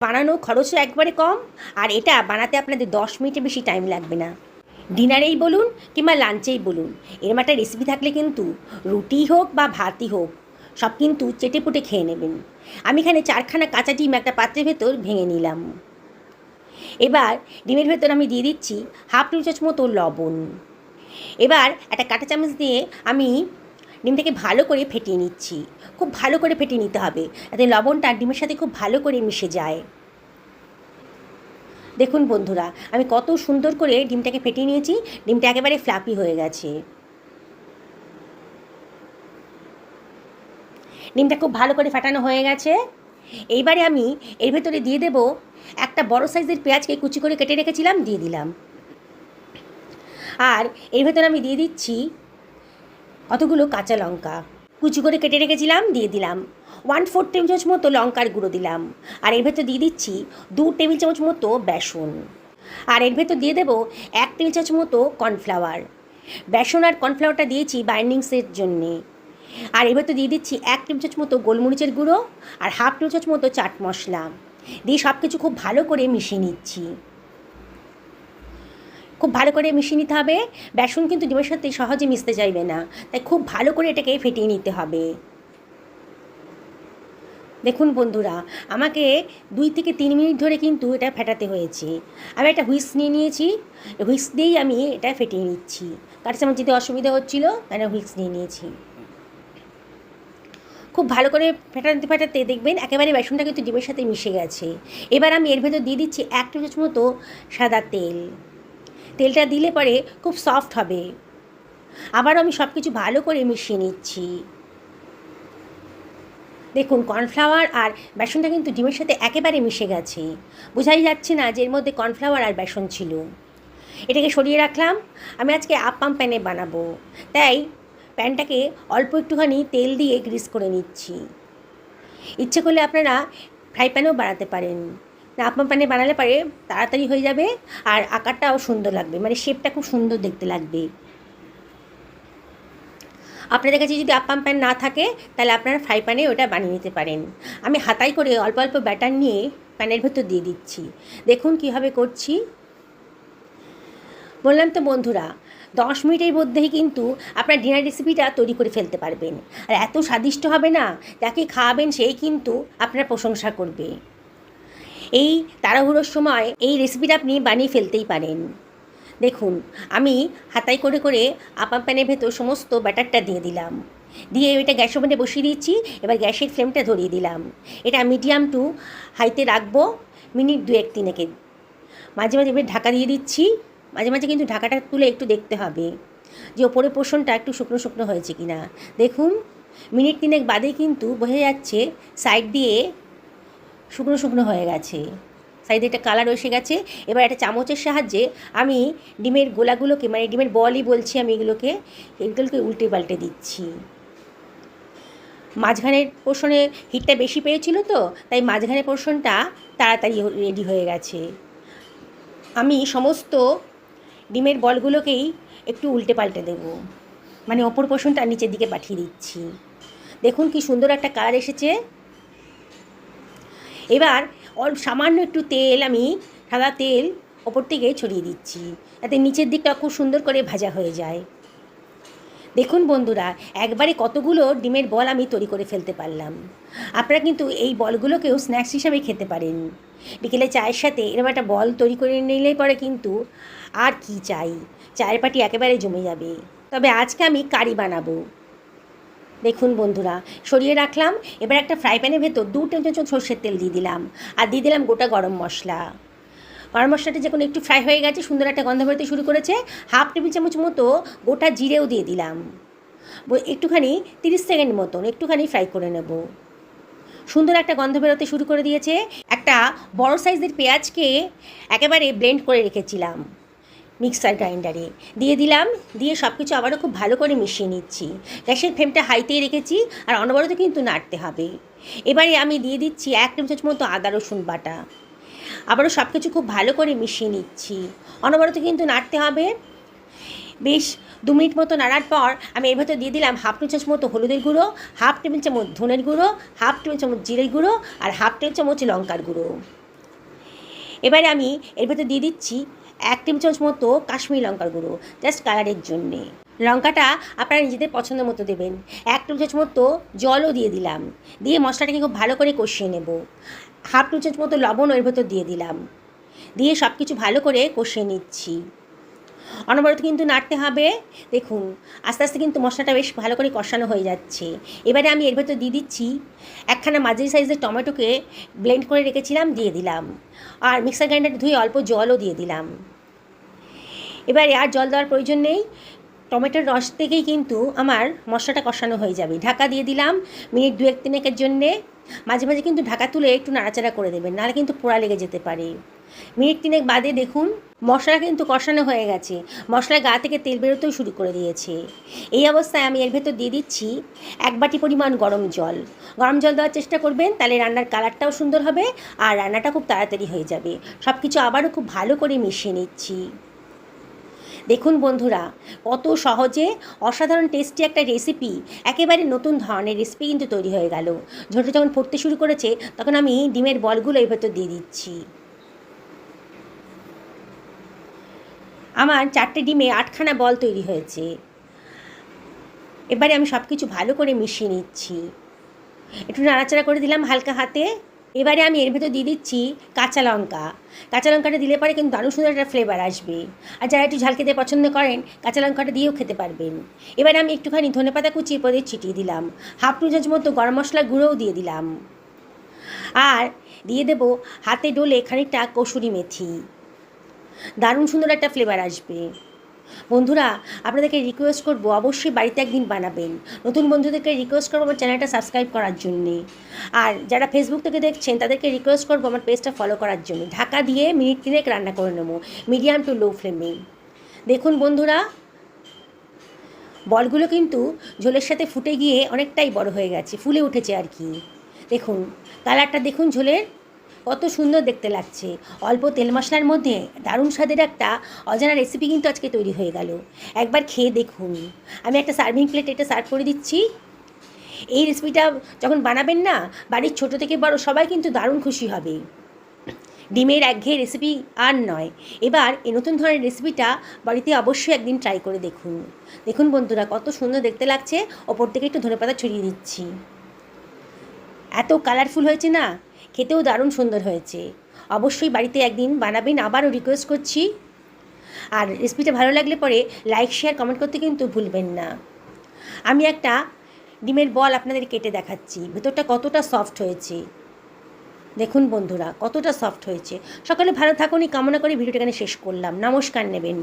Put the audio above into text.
বানানো খরচও একবারে কম, আর এটা বানাতে আপনাদের 10 মিনিটের বেশি টাইম লাগবে না। ডিনারেই বলুন কিংবা লাঞ্চেই বলুন, এরম একটা রেসিপি থাকলে কিন্তু রুটি হোক বা ভাতই হোক সব কিন্তু চেটেপুটে খেয়ে নেবেন। আমি এখানে 4খানা কাঁচা ডিম একটা পাত্রের ভেতর ভেঙে নিলাম। এবার ডিমের ভেতর আমি দিয়ে দিচ্ছি হাফ টেবিল চামচ মতো লবণ। এবার একটা কাঁটা চামচ দিয়ে আমি ডিমটাকে ভালো করে ফেটিয়ে নিচ্ছি। খুব ভালো করে ফেটিয়ে নিতে হবে, যাতে লবণটা ডিমের সাথে খুব ভালো করে মিশে যায়। দেখুন বন্ধুরা, আমি কত সুন্দর করে ডিমটাকে ফেটিয়ে নিয়েছি। ডিমটা একেবারে ফ্লাপি হয়ে গেছে। ডিমটা খুব ভালো করে ফাটানো হয়ে গেছে। এইবারে আমি এর ভেতরে দিয়ে দেব একটা বড় সাইজের পেঁয়াজকে কুচি করে কেটে রেখেছিলাম, দিয়ে দিলাম। আর এর ভেতরে আমি দিয়ে দিচ্ছি কতগুলো কাঁচা লঙ্কা কুচি করে কেটে রেখেছিলাম, দিয়ে দিলাম। 1/4 টেবিল চামচ মতো লঙ্কার গুঁড়ো দিলাম। আর এর ভেতর দিয়ে দিচ্ছি 2 টেবিল চামচ মতো বেসন। আর এর ভেতর দিয়ে দেবো 1 টেবিল চামচ মতো কর্নফ্লাওয়ার। বেসন আর কর্নফ্লাওয়ারটা দিয়েছি বাইন্ডিংসের জন্যে। আর এর ভেতর দিয়ে দিচ্ছি 1 টেবিল চামচ মতো গোলমরিচের গুঁড়ো আর হাফ টেবিল চামচ মতো চাট মশলা দিয়ে সব কিছু খুব ভালো করে মিশিয়ে নিচ্ছি। খুব ভালো করে মিশিয়ে নিতে হবে। বেসন কিন্তু ডিমের সাথে সহজে মিশতে চাইবে না, তাই খুব ভালো করে এটাকে ফেটিয়ে নিতে হবে। দেখুন বন্ধুরা, আমাকে 2 থেকে 3 মিনিট ধরে কিন্তু এটা ফেটাতে হয়েছে। আমি একটা হুইস্ক নিয়ে নিয়েছি, হুইস্ক দিয়েই আমি এটা ফেটিয়ে নিচ্ছি। কার চামচ যেতে অসুবিধা হচ্ছিলো, তাই হুইস্ক নিয়ে নিয়েছি। খুব ভালো করে ফেটাতে ফেটাতে দেখবেন একেবারে বেসনটা কিন্তু ডিমের সাথে মিশে গেছে। এবার আমি এর ভেতর দিয়ে দিচ্ছি 1 টেবিল চামচ মতো সাদা তেল। তেলটা দিলে পরে খুব সফট হবে। আবারও আমি সব কিছু ভালো করে মিশিয়ে নিচ্ছি। দেখুন কর্নফ্লাওয়ার আর বেসনটা কিন্তু ডিমের সাথে একেবারে মিশে গেছে। বোঝাই যাচ্ছে না যে এর মধ্যে কর্নফ্লাওয়ার আর বেসন ছিল। এটাকে সরিয়ে রাখলাম। আমি আজকে আপ্পাম প্যানে বানাবো, তাই প্যানটাকে অল্প একটুখানি তেল দিয়ে গ্রিস করে নিচ্ছি। ইচ্ছে করলে আপনারা ফ্রাই প্যানেও বানাতে পারেন। আপ্পাম প্যানে বানালে পারে তাড়াতাড়ি হয়ে যাবে, আর আকারটাও সুন্দর লাগবে, মানে শেপটা খুব সুন্দর দেখতে লাগবে। আপনাদের কাছে যদি আপ্পাম প্যান না থাকে তাহলে আপনারা ফ্রাই প্যানে ওটা বানিয়ে নিতে পারেন। আমি হাতায় করে অল্প অল্প ব্যাটার নিয়ে প্যানের ভেতর দিয়ে দিচ্ছি। দেখুন কীভাবে করছি। বললাম তো বন্ধুরা, 10 মিনিটের মধ্যেই কিন্তু আপনার ডিনার রেসিপিটা তৈরি করে ফেলতে পারবেন। আর এত স্বাদিষ্ট হবে না, যাকে খাওয়াবেন সেই কিন্তু আপনার প্রশংসা করবে। এই তাড়াহুড়োর সময় এই রেসিপিটা আপনি বানিয়ে ফেলতেই পারেন। দেখুন আমি হাতাই করে করে আপ্পাম প্যানের ভেতর সমস্ত ব্যাটারটা দিয়ে দিলাম। দিয়ে এটা গ্যাস ওভেনে বসিয়ে দিচ্ছি। এবার গ্যাসের ফ্লেমটা ধরিয়ে দিলাম। এটা মিডিয়াম টু হাইতে রাখবো মিনিট 2-3 মাঝে মাঝে এবার ঢাকা দিয়ে দিচ্ছি। মাঝে মাঝে কিন্তু ঢাকাটা তুলে একটু দেখতে হবে যে ওপরের পোর্শনটা একটু শুকনো শুকনো হয়েছে কি না। দেখুন মিনিট 3 বাদেই কিন্তু বোঝা যাচ্ছে সাইড দিয়ে শুকনো শুকনো হয়ে গেছে, সাইডে একটা কালার এসে গেছে। এবার একটা চামচের সাহায্যে আমি ডিমের গোলাগুলোকে, মানে ডিমের বলই বলছি আমি, এগুলোকে উল্টে পাল্টে দিচ্ছি। মাঝখানের পোর্শনে হিটটা বেশি পেয়েছিল তো, তাই মাঝখানের পোর্শনটা তাড়াতাড়ি রেডি হয়ে গেছে। আমি সমস্ত ডিমের বলগুলোকেই একটু উল্টে পাল্টে দেবো, মানে ওপর পোর্শনটা নিচের দিকে পাঠিয়ে দিচ্ছি। দেখুন কি সুন্দর একটা কালার এসেছে। এবার সামান্য একটু তেল, আমি সাদা তেল ওপর থেকে ছড়িয়ে দিচ্ছি, যাতে নিচের দিকটা খুব সুন্দর করে ভাজা হয়ে যায়। দেখুন বন্ধুরা, একবারে কতগুলো ডিমের বল আমি তৈরি করে ফেলতে পারলাম। আপনারা কিন্তু এই বলগুলোকেও স্ন্যাক্স হিসাবে খেতে পারেন। বিকেলে চায়ের সাথে এরকম একটা বল তৈরি করে নিলেই পরে কিন্তু আর কি চাই, চায়ের পাটি একেবারে জমে যাবে। তবে আজকে আমি কারি বানাবো। দেখুন বন্ধুরা, সরিয়ে রাখলাম। এবার একটা ফ্রাই প্যানের ভেতর 2 টেবিল চামচ সর্ষের তেল দিয়ে দিলাম, আর দিয়ে দিলাম গোটা গরম মশলা। গরম মশলাটা যখন একটু ফ্রাই হয়ে গেছে, সুন্দর একটা গন্ধ বেরোতে শুরু করেছে, হাফ টেবিল চামচ মতো গোটা জিরেও দিয়ে দিলাম। একটুখানি 30 সেকেন্ড মতন একটুখানি ফ্রাই করে নেব। সুন্দর একটা গন্ধ বেরোতে শুরু করে দিয়েছে। একটা বড় সাইজের পেঁয়াজকে একেবারে ব্লেন্ড করে রেখেছিলাম মিক্সার গ্রাইন্ডারে, দিয়ে দিলাম। দিয়ে সব কিছু আবারও খুব ভালো করে মিশিয়ে নিচ্ছি। গ্যাসের ফ্লেমটা হাইতেই রেখেছি, আর অনবরত কিন্তু নাড়তে হবে। এবারে আমি দিয়ে দিচ্ছি 1 টেবিল চামচ মতো আদা রসুন বাটা। আবারও সব কিছু খুব ভালো করে মিশিয়ে নিচ্ছি। অনবরত কিন্তু নাড়তে হবে। বেশ 2 মিনিট মতো নাড়ার পর আমি এর ভেতর দিয়ে দিলাম হাফ টেবিল চামচ মতো হলুদের গুঁড়ো, হাফ টেবিল চামচ ধনের গুঁড়ো, হাফ টেবিল চামচ জিরের গুঁড়ো, আর হাফ টেবিল চামচ লঙ্কার গুঁড়ো। এবারে আমি এর ভেতর দিয়ে দিচ্ছি 1 টেবিল চামচ মতো কাশ্মীরি লঙ্কার গুঁড়ো, জাস্ট কালারের জন্যে। লঙ্কাটা আপনারা নিজেদের পছন্দ মতো দেবেন। 1 টেবিল চামচ মতো জলও দিয়ে দিলাম, দিয়ে মশলাটাকে খুব ভালো করে কষিয়ে নেব। 1/2 টেবিল চামচ মতো লবণও এর ভেতর দিয়ে দিলাম, দিয়ে সব কিছু ভালো করে কষিয়ে নিচ্ছি। অনবরত কিন্তু নাড়তে হবে। দেখুন আস্তে আস্তে কিন্তু মশলাটা বেশ ভালো করে কষানো হয়ে যাচ্ছে। এবারে আমি এর ভেতর দিয়ে দিচ্ছি একখানা মাঝারি সাইজের টমেটোকে ব্লেন্ড করে রেখেছিলাম, দিয়ে দিলাম। আর মিক্সার গ্রাইন্ডার ধুয়ে অল্প জলও দিয়ে দিলাম। এবারে আর জল দেওয়ার প্রয়োজন নেই, টমেটোর রস থেকেই কিন্তু আমার মশলাটা কষানো হয়ে যাবে। ঢাকা দিয়ে দিলাম মিনিট 2-3 জন্যে। মাঝে মাঝে কিন্তু ঢাকা তুলে একটু নাড়াচাড়া করে দেবেন, নাহলে কিন্তু পোড়া লেগে যেতে পারে। মিনিট 3 বাদে দেখুন মশলা কিন্তু কষানো হয়ে গেছে, মশলার গা থেকে তেল বেরোতেও শুরু করে দিয়েছে। এই অবস্থায় আমি এর ভেতর দিয়ে দিচ্ছি 1 বাটি পরিমাণ গরম জল। গরম জল দেওয়ার চেষ্টা করবেন, তাহলে রান্নার কালারটাও সুন্দর হবে আর রান্নাটা খুব তাড়াতাড়ি হয়ে যাবে। সব কিছু আবারও খুব ভালো করে মিশিয়ে নিচ্ছি। দেখুন বন্ধুরা, কত সহজে অসাধারণ টেস্টি একটা রেসিপি, একেবারে নতুন ধরনের রেসিপি কিন্তু তৈরি হয়ে গেল। ঝোলটা যখন ফুটতে শুরু করেছে তখন আমি ডিমের বলগুলো এর ভেতর দিয়ে দিচ্ছি। আমার 4টে ডিমে 8খানা বল তৈরি হয়েছে। এবারে আমি সব কিছু ভালো করে মিশিয়ে নিচ্ছি, একটু নাড়াচাড়া করে দিলাম হালকা হাতে। এবারে আমি এর ভেতর দিয়ে দিচ্ছি কাঁচা লঙ্কা। কাঁচা লঙ্কাটা দিলে পরে কিন্তু দারুণ সুন্দর একটা ফ্লেভার আসবে। আর যারা একটু ঝাল খেতে পছন্দ করেন কাঁচা লঙ্কাটা দিয়েও খেতে পারবেন। এবারে আমি একটুখানি ধনেপাতা কুচি পরে ছিটিয়ে দিলাম, 1/2 টেবিল চামচ মতো গরম মশলা গুঁড়োও দিয়ে দিলাম। আর দিয়ে দেবো হাতে ডলে খানিকটা কসুরি মেথি, দারুণ সুন্দর একটা ফ্লেভার আসবে। বন্ধুরা আপনাদেরকে রিকোয়েস্ট করব অবশ্যই বাড়িতে একদিন বানাবেন। নতুন বন্ধুদেরকে রিকোয়েস্ট করবো আমার চ্যানেলটা সাবস্ক্রাইব করার জন্যে। আর যারা ফেসবুক থেকে দেখছেন তাদেরকে রিকোয়েস্ট করবো আমার পেজটা ফলো করার জন্য। ঢাকা দিয়ে মিনিট 3 রান্না করে নেবো মিডিয়াম টু লো ফ্লেমে। দেখুন বন্ধুরা বলগুলো কিন্তু ঝোলের সাথে ফুটে গিয়ে অনেকটাই বড় হয়ে গেছে, ফুলে উঠেছে আর কি। দেখুন কালারটা দেখুন ঝোলের কত সুন্দর দেখতে লাগছে। অল্প তেল মশলার মধ্যে দারুণ স্বাদের একটা অজানা রেসিপি কিন্তু আজকে তৈরি হয়ে গেল। একবার খেয়ে দেখুন। আমি একটা সার্ভিং প্লেট এটা সার্ভ করে দিচ্ছি। এই রেসিপিটা যখন বানাবেন না, বাড়ির ছোটো থেকে বড় সবাই কিন্তু দারুণ খুশি হবে। ডিমের একঘেয়ে রেসিপি আর নয়। এবার এই নতুন ধরনের রেসিপিটা বাড়িতে অবশ্যই একদিন ট্রাই করে দেখুন। দেখুন বন্ধুরা কত সুন্দর দেখতে লাগছে। ওপর থেকে একটু ধনেপাতা ছড়িয়ে দিচ্ছি। এত কালারফুল হয়েছে না, খেতেও দারুণ সুন্দর হয়েছে। অবশ্যই বাড়িতে একদিন বানাবেন, আবারও রিকোয়েস্ট করছি। আর রেসিপিটা ভালো লাগলে পরে লাইক শেয়ার কমেন্ট করতে কিন্তু ভুলবেন না। আমি একটা ডিমের বল আপনাদের কেটে দেখাচ্ছি, ভেতরটা কতটা সফট হয়েছে। দেখুন বন্ধুরা কতটা সফট হয়েছে। সকালে ভালো থাকুন এই কামনা করে ভিডিওটা এখানে শেষ করলাম। নমস্কার নেবেন।